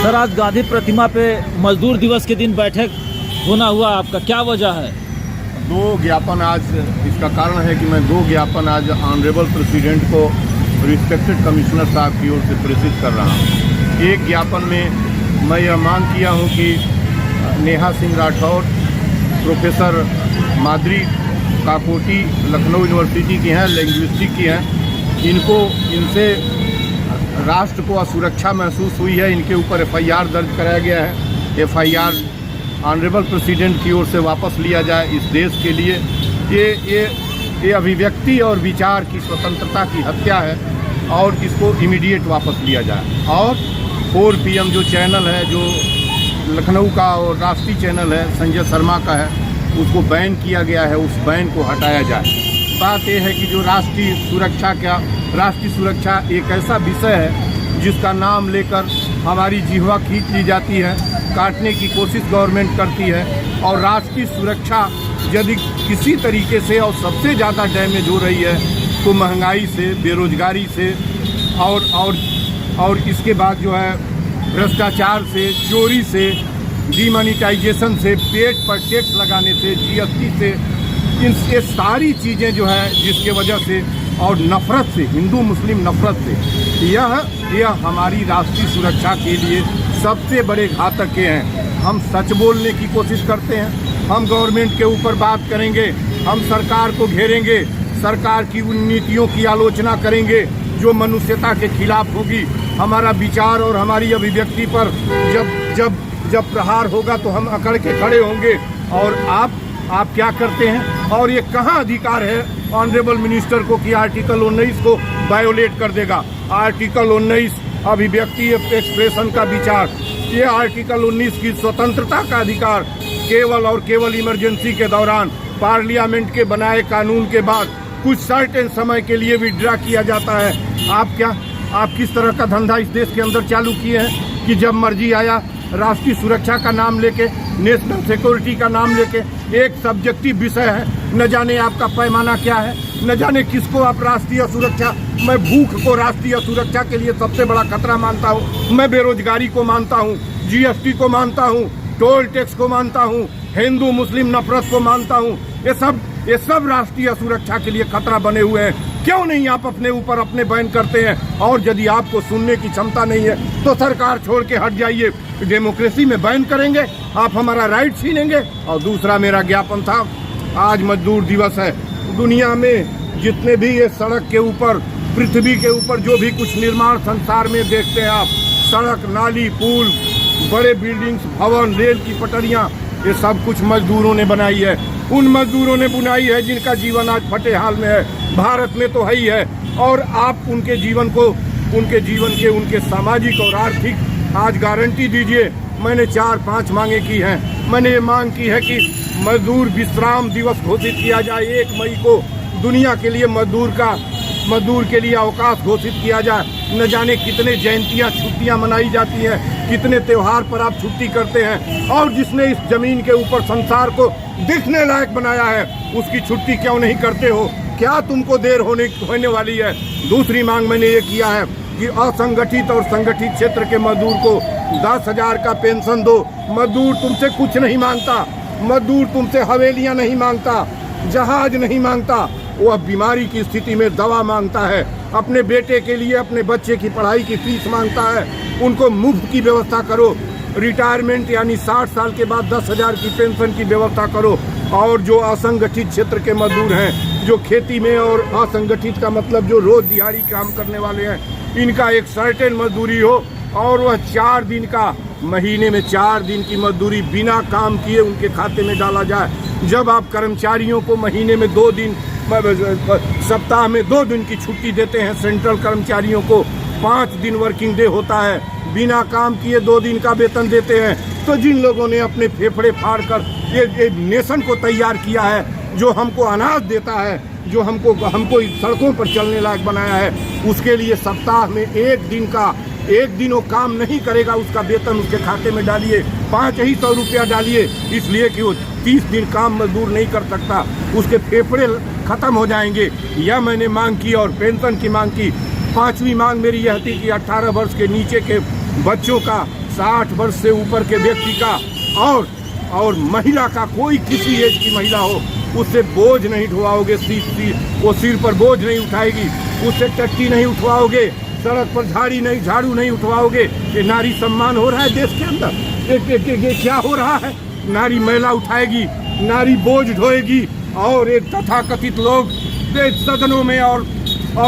Sir, आज गांधी प्रतिमा पे मजदूर दिवस के दिन बैठक होना हुआ, आपका क्या वजह है? दो ज्ञापन आज, इसका कारण है कि मैं दो ज्ञापन आज ऑनरेबल प्रेसिडेंट को रिस्पेक्टेड कमिश्नर साहब की ओर से प्रेषित कर रहा हूँ। एक ज्ञापन में मैं यह मांग किया हूँ कि नेहा सिंह राठौर प्रोफेसर माद्री काकोटी लखनऊ यूनिवर्सिटी की हैं, लिंग्विस्टिक की हैं, इनसे राष्ट्र को असुरक्षा महसूस हुई है। इनके ऊपर FIR दर्ज कराया गया है। FIR ऑनरेबल प्रेसिडेंट की ओर से वापस लिया जाए। इस देश के लिए ये अभिव्यक्ति और विचार की स्वतंत्रता की हत्या है और इसको इमीडिएट वापस लिया जाए। और 4 PM जो चैनल है, जो लखनऊ का और राष्ट्रीय चैनल है, संजय शर्मा का है, उसको बैन किया गया है, उस बैन को हटाया जाए। बात यह है कि जो राष्ट्रीय सुरक्षा एक ऐसा विषय है जिसका नाम लेकर हमारी जिह्वा खींच ली जाती है, काटने की कोशिश गवर्नमेंट करती है। और राष्ट्रीय सुरक्षा यदि किसी तरीके से और सबसे ज़्यादा डैमेज हो रही है तो महंगाई से, बेरोजगारी से और इसके बाद जो है भ्रष्टाचार से, चोरी से, डीमोनेटाइजेशन से, पेट पर टैक्स लगाने से, GST से, ये सारी चीज़ें जो है जिसके वजह से, और नफ़रत से, हिंदू मुस्लिम नफ़रत से, यह हमारी राष्ट्रीय सुरक्षा के लिए सबसे बड़े घातक हैं। हम सच बोलने की कोशिश करते हैं, हम गवर्नमेंट के ऊपर बात करेंगे, हम सरकार को घेरेंगे, सरकार की उन नीतियों की आलोचना करेंगे जो मनुष्यता के खिलाफ होगी। हमारा विचार और हमारी अभिव्यक्ति पर जब प्रहार होगा तो हम अकड़ के खड़े होंगे। और आप क्या करते हैं? और ये कहाँ अधिकार है ऑनरेबल मिनिस्टर को कि आर्टिकल 19 को वायोलेट कर देगा? आर्टिकल 19 अभिव्यक्ति एक्सप्रेशन का विचार, ये आर्टिकल 19 की स्वतंत्रता का अधिकार केवल और केवल इमरजेंसी के दौरान पार्लियामेंट के बनाए कानून के बाद कुछ सर्टेन समय के लिए विड्रा किया जाता है। आप किस तरह का धंधा इस देश के अंदर चालू किए हैं कि जब मर्जी आया राष्ट्रीय सुरक्षा का नाम लेके, नेशनल सिक्योरिटी का नाम लेके, एक सब्जेक्टिव विषय है, न जाने आपका पैमाना क्या है, न जाने किसको आप राष्ट्रीय सुरक्षा। मैं भूख को राष्ट्रीय सुरक्षा के लिए सबसे बड़ा खतरा मानता हूँ। मैं बेरोजगारी को मानता हूँ, GST को मानता हूँ, टोल टैक्स को मानता हूँ, हिंदू मुस्लिम नफरत को मानता हूँ। ये सब राष्ट्रीय सुरक्षा के लिए खतरा बने हुए हैं। क्यों नहीं आप अपने ऊपर अपने बैन करते हैं? और यदि आपको सुनने की क्षमता नहीं है तो सरकार छोड़ के हट जाइए। डेमोक्रेसी में बैन करेंगे, आप हमारा राइट छीनेंगे। और दूसरा मेरा ज्ञापन था, आज मजदूर दिवस है। दुनिया में जितने भी ये सड़क के ऊपर, पृथ्वी के ऊपर जो भी कुछ निर्माण संसार में देखते हैं आप, सड़क, नाली, पुल, बड़े बिल्डिंग्स, भवन, रेल की पटरियाँ, ये सब कुछ मजदूरों ने बनाई है। उन मजदूरों ने बुनाई है जिनका जीवन आज फटे हाल में है। भारत में तो है ही है। और आप उनके जीवन के उनके सामाजिक और आर्थिक आज गारंटी दीजिए। मैंने 4-5 मांगे की हैं। मैंने ये मांग की है कि मजदूर विश्राम दिवस घोषित किया जाए। 1 मई को दुनिया के लिए मजदूर के लिए अवकाश घोषित किया जाए। न जाने कितने जयंतियाँ, छुट्टियाँ मनाई जाती हैं, कितने त्यौहार पर आप छुट्टी करते हैं। और जिसने इस जमीन के ऊपर संसार को दिखने लायक बनाया है, उसकी छुट्टी क्यों नहीं करते हो? क्या तुमको देर होने वाली है? दूसरी मांग मैंने ये किया है कि असंगठित और संगठित क्षेत्र के मजदूर को 10,000 का पेंशन दो। मजदूर तुमसे कुछ नहीं मांगता, मजदूर तुमसे हवेलियां नहीं मांगता, जहाज नहीं मांगता, वह बीमारी की स्थिति में दवा मांगता है, अपने बेटे के लिए, अपने बच्चे की पढ़ाई की फीस मांगता है। उनको मुफ्त की व्यवस्था करो। रिटायरमेंट यानी 60 साल के बाद 10,000 की पेंशन की व्यवस्था करो। और जो असंगठित क्षेत्र के मजदूर हैं, जो खेती में, और असंगठित का मतलब जो रोज दिहाड़ी काम करने वाले हैं, इनका एक सर्टेन मजदूरी हो और वह 4 दिन का, महीने में 4 दिन की मजदूरी बिना काम किए उनके खाते में डाला जाए। जब आप कर्मचारियों को महीने में 2 दिन, सप्ताह में 2 दिन की छुट्टी देते हैं, सेंट्रल कर्मचारियों को 5 दिन वर्किंग डे होता है, बिना काम किए 2 दिन का वेतन देते हैं। तो जिन लोगों ने अपने फेफड़े फाड़ कर ये नेशन को तैयार किया है, जो हमको अनाज देता है, जो हमको सड़कों पर चलने लायक बनाया है, उसके लिए सप्ताह में 1 दिन वो काम नहीं करेगा, उसका वेतन उसके खाते में डालिए, 500 रुपया डालिए, इसलिए कि वो 30 दिन काम मजदूर नहीं कर सकता, उसके फेफड़े खत्म हो जाएंगे। यह मैंने मांग की और पेंशन की मांग की। 5वीं मांग मेरी यह थी कि 18 वर्ष के नीचे के बच्चों का 60 वर्ष से ऊपर के व्यक्ति का और महिला का, कोई किसी एज की महिला हो, उससे बोझ नहीं ढोवाओगे, वो सिर पर बोझ नहीं उठाएगी, उससे टट्टी नहीं उठवाओगे, सड़क पर झाड़ू नहीं उठवाओगे। ये नारी सम्मान हो रहा है देश के अंदर? ये क्या हो रहा है? नारी महिला उठाएगी, नारी बोझ ढोएगी, और एक तथाकथित लोग सदनों में और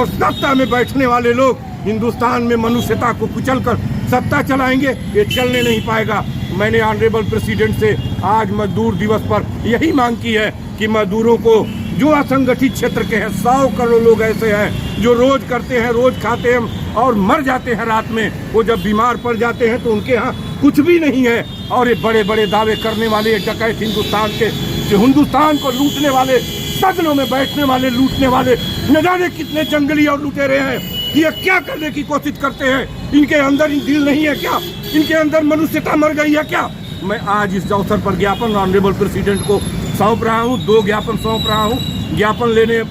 सत्ता में बैठने वाले लोग हिंदुस्तान में मनुष्यता को कुचलकर सत्ता चलाएंगे। ये चलने नहीं पाएगा। मैंने ऑनरेबल प्रेसिडेंट से आज मजदूर दिवस पर यही मांग की है कि मजदूरों को, जो असंगठित क्षेत्र के हैं, 100 करोड़ लोग ऐसे हैं जो रोज करते हैं, रोज खाते हैं और मर जाते हैं रात में। वो जब बीमार पड़ जाते हैं तो उनके यहाँ कुछ भी नहीं है। और ये बड़े बड़े दावे करने वाले डकैत हिंदुस्तान के, जो हिंदुस्तान को लूटने वाले, सदनों में बैठने वाले लूटने वाले, न जाने कितने जंगली और लुटेरे हैं, ये क्या करने की कोशिश करते हैं? इनके अंदर दिल नहीं है क्या? इनके अंदर मनुष्यता मर गई है क्या? मैं आज इस अवसर पर ज्ञापन ऑनरेबल प्रेसिडेंट को सौंप रहा हूँ, 2 ज्ञापन सौंप रहा हूँ। ज्ञापन लेने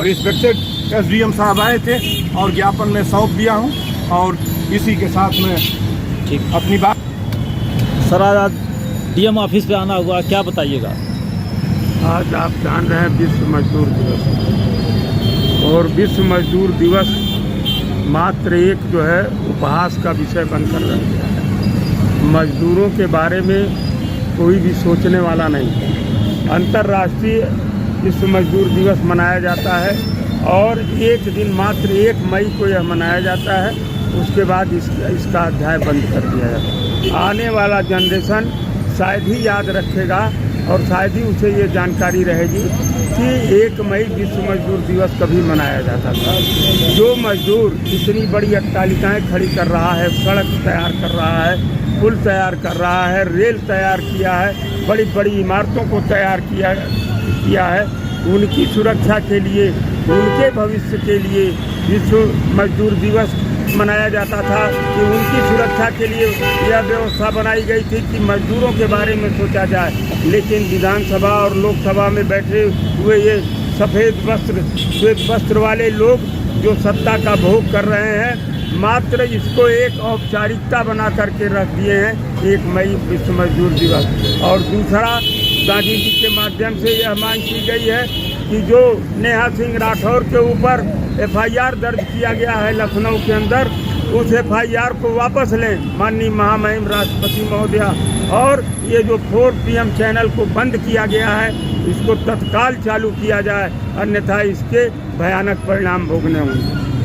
रिस्पेक्टेड SDM साहब आए थे और ज्ञापन में सौंप दिया हूँ, और इसी के साथ में ठीक अपनी बात। सर, आज DM ऑफिस पे आना हुआ, क्या बताइएगा? आज आप जान रहे हैं विश्व मजदूर दिवस, और विश्व मजदूर दिवस मात्र एक जो है उपहास का विषय बनकर रह गया है। मजदूरों के बारे में कोई भी सोचने वाला नहीं। अंतर्राष्ट्रीय विश्व मजदूर दिवस मनाया जाता है, और एक दिन मात्र 1 मई को यह मनाया जाता है। उसके बाद इसका अध्याय बंद कर दिया जाता है। आने वाला जनरेशन शायद ही याद रखेगा, और शायद ही उसे ये जानकारी रहेगी कि 1 मई विश्व मजदूर दिवस कभी मनाया जाता था। जो मजदूर इतनी बड़ी अट्टालिकाएँ खड़ी कर रहा है, सड़क तैयार कर रहा है, पुल तैयार कर रहा है, रेल तैयार किया है, बड़ी बड़ी इमारतों को तैयार किया है, उनकी सुरक्षा के लिए, उनके भविष्य के लिए विश्व मजदूर दिवस मनाया जाता था। कि उनकी सुरक्षा के लिए यह व्यवस्था बनाई गई थी कि मजदूरों के बारे में सोचा जाए। लेकिन विधानसभा और लोकसभा में बैठे हुए ये श्वेत वस्त्र वाले लोग जो सत्ता का भोग कर रहे हैं, मात्र इसको एक औपचारिकता बना करके रख दिए हैं 1 मई विश्व मजदूर दिवस। और दूसरा, गांधी जी के माध्यम से यह मांग की गई है कि जो नेहा सिंह राठौर के ऊपर FIR दर्ज किया गया है लखनऊ के अंदर, उस FIR को वापस लें माननीय महामहिम राष्ट्रपति महोदया। और ये जो 4 PM चैनल को बंद किया गया है, इसको तत्काल चालू किया जाए, अन्यथा इसके भयानक परिणाम भोगने होंगे।